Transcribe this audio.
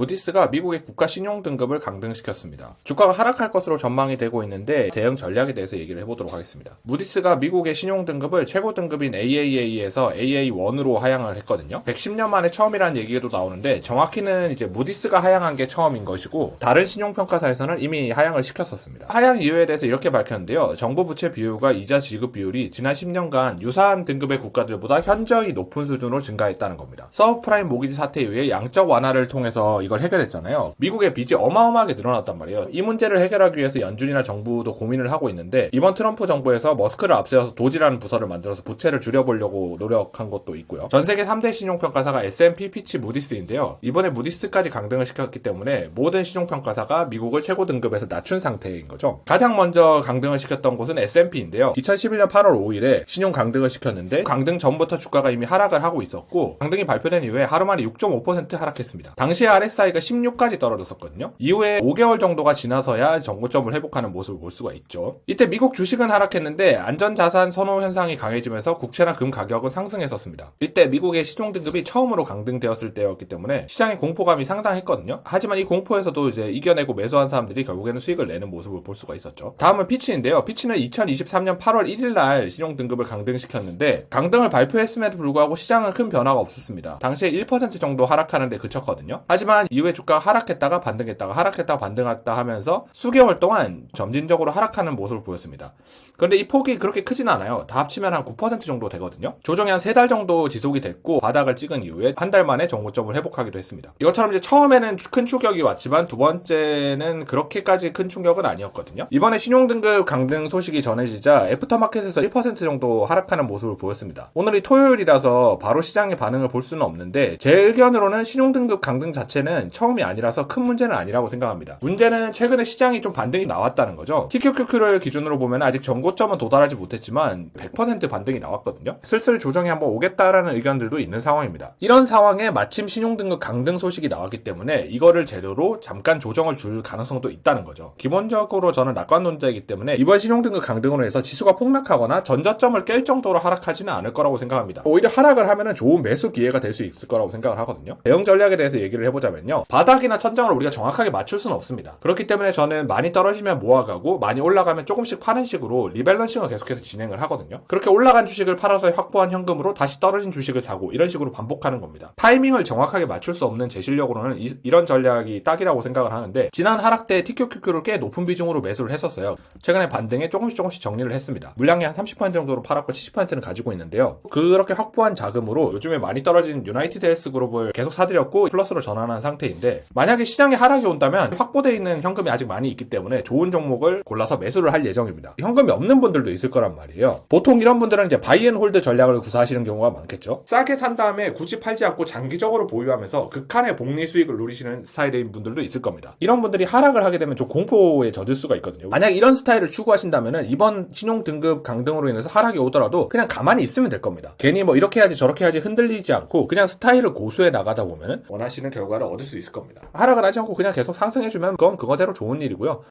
무디스가 미국의 국가 신용 등급을 강등시켰습니다. 주가가 하락할 것으로 전망이 되고 있는데 대응 전략에 대해서 얘기를 해보도록 하겠습니다. 무디스가 미국의 신용 등급을 최고 등급인 AAA에서 AA1으로 하향을 했거든요. 110년 만에 처음이라는 얘기도 나오는데 정확히는 이제 무디스가 하향한 게 처음인 것이고 다른 신용평가사에서는 이미 하향을 시켰었습니다. 하향 이유에 대해서 이렇게 밝혔는데요. 정부 부채 비율과 이자 지급 비율이 지난 10년간 유사한 등급의 국가들보다 현저히 높은 수준으로 증가했다는 겁니다. 서브프라임 모기지 사태 이후에 양적 완화를 통해서 이걸 해결했잖아요. 미국의 빚이 어마어마하게 늘어났단 말이에요. 이 문제를 해결하기 위해서 연준이나 정부도 고민을 하고 있는데 이번 트럼프 정부에서 머스크를 앞세워서 도지라는 부서를 만들어서 부채를 줄여보려고 노력한 것도 있고요. 전 세계 3대 신용평가사가 S&P, 피치, 무디스인데요. 이번에 무디스까지 강등을 시켰기 때문에 모든 신용평가사가 미국을 최고 등급에서 낮춘 상태인 거죠. 가장 먼저 강등을 시켰던 곳은 S&P인데요. 2011년 8월 5일에 신용 강등을 시켰는데 강등 전부터 주가가 이미 하락을 하고 있었고 강등이 발표된 이후에 하루 만에 6.5% 하락했습니다. 당시에 RSI가 16까지 떨어졌었거든요. 이후에 5개월 정도가 지나서야 정고점을 회복하는 모습을 볼 수가 있죠. 이때 미국 주식은 하락했는데 안전자산 선호 현상이 강해지면서 국채나 금 가격은 상승했었습니다. 이때 미국의 신용 등급이 처음으로 강등되었을 때였기 때문에 시장의 공포감이 상당했거든요. 하지만 이 공포에서도 이제 이겨내고 매수한 사람들이 결국에는 수익을 내는 모습을 볼 수가 있었죠. 다음은 피치인데요. 피치는 2023년 8월 1일 날 신용 등급을 강등시켰는데 강등을 발표했음에도 불구하고 시장은 큰 변화가 없었습니다. 당시에 1% 정도 하락하는데 그쳤거든요. 하지만 이후에 주가가 하락했다가 반등했다가 하락했다가 반등했다 하면서 수개월 동안 점진적으로 하락하는 모습을 보였습니다. 그런데 이 폭이 그렇게 크진 않아요. 다 합치면 한 9% 정도 되거든요. 조정이 한 3달 정도 지속이 됐고 바닥을 찍은 이후에 한 달 만에 정고점을 회복하기도 했습니다. 이것처럼 이제 처음에는 큰 충격이 왔지만 두 번째는 그렇게까지 큰 충격은 아니었거든요. 이번에 신용등급 강등 소식이 전해지자 애프터마켓에서 1% 정도 하락하는 모습을 보였습니다. 오늘이 토요일이라서 바로 시장의 반응을 볼 수는 없는데 제 의견으로는 신용등급 강등 자체는 처음이 아니라서 큰 문제는 아니라고 생각합니다. 문제는 최근에 시장이 좀 반등이 나왔다는 거죠. TQQQ를 기준으로 보면 아직 정고점은 도달하지 못했지만 100% 반등이 나왔거든요. 슬슬 조정이 한번 오겠다라는 의견들도 있는 상황입니다. 이런 상황에 마침 신용등급 강등 소식이 나왔기 때문에 이거를 재료로 잠깐 조정을 줄 가능성도 있다는 거죠. 기본적으로 저는 낙관론자이기 때문에 이번 신용등급 강등으로 해서 지수가 폭락하거나 전저점을 깰 정도로 하락하지는 않을 거라고 생각합니다. 오히려 하락을 하면은 좋은 매수 기회가 될 수 있을 거라고 생각을 하거든요. 대응 전략에 대해서 얘기를 해보자면요. 바닥이나 천장을 우리가 정확하게 맞출 수는 없습니다. 그렇기 때문에 저는 많이 떨어지면 모아가고 많이 올라가면 조금씩 파는 식으로 리밸런싱을 계속해서 진행을 하거든요. 그렇게 올라간 주식을 팔아서 확보한 현금으로 다시 떨어진 주식을 사고 이런 식으로 반복하는 겁니다. 타이밍을 정확하게 맞출 수 없는 제 실력으로는 이런 전략이 딱이라고 생각을 하는데 지난 하락 때 TQQQ를 꽤 높은 비중으로 매수를 했었어요. 최근에 반등에 조금씩 정리를 했습니다. 물량이 한 30% 정도로 팔았고 70%는 가지고 있는데요. 그렇게 확보한 자금으로 요즘에 많이 떨어진 유나이티드 헬스 그룹을 계속 사들였고 플러스로 전환한 상태인데 만약에 시장에 하락이 온다면 확보되어 있는 현금이 아직 많이 있기 때문에 좋은 종목을 골라서 매수를 할 예정입니다. 현금이 없는 분들도 있을 거란 말이에요. 보통 이런 분들은 이제 바이 앤 홀드 전략을 구사하시는 경우가 많겠죠. 싸게 산 다음에 굳이 팔지 않고 장기적으로 보유하면서 극한의 복리 수익을 누리시는 스타일인 분들도 있을 겁니다. 이런 분들이 하락을 하게 되면 좀 공포에 젖을 수가 있거든요. 만약 이런 스타일을 추구하신다면 이번 신용 등급 강등으로 인해서 하락이 오더라도 그냥 가만히 있으면 될 겁니다. 괜히 뭐 이렇게 해야지 저렇게 해야지 흔들리지 않고 그냥 스타일을 고수해 나가다 보면 원하시는 결과를 얻을 수 있을 겁니다. 하락을 하지 않고 그냥 계속 상승해주면 그건 그거대로 좋은 일이고요.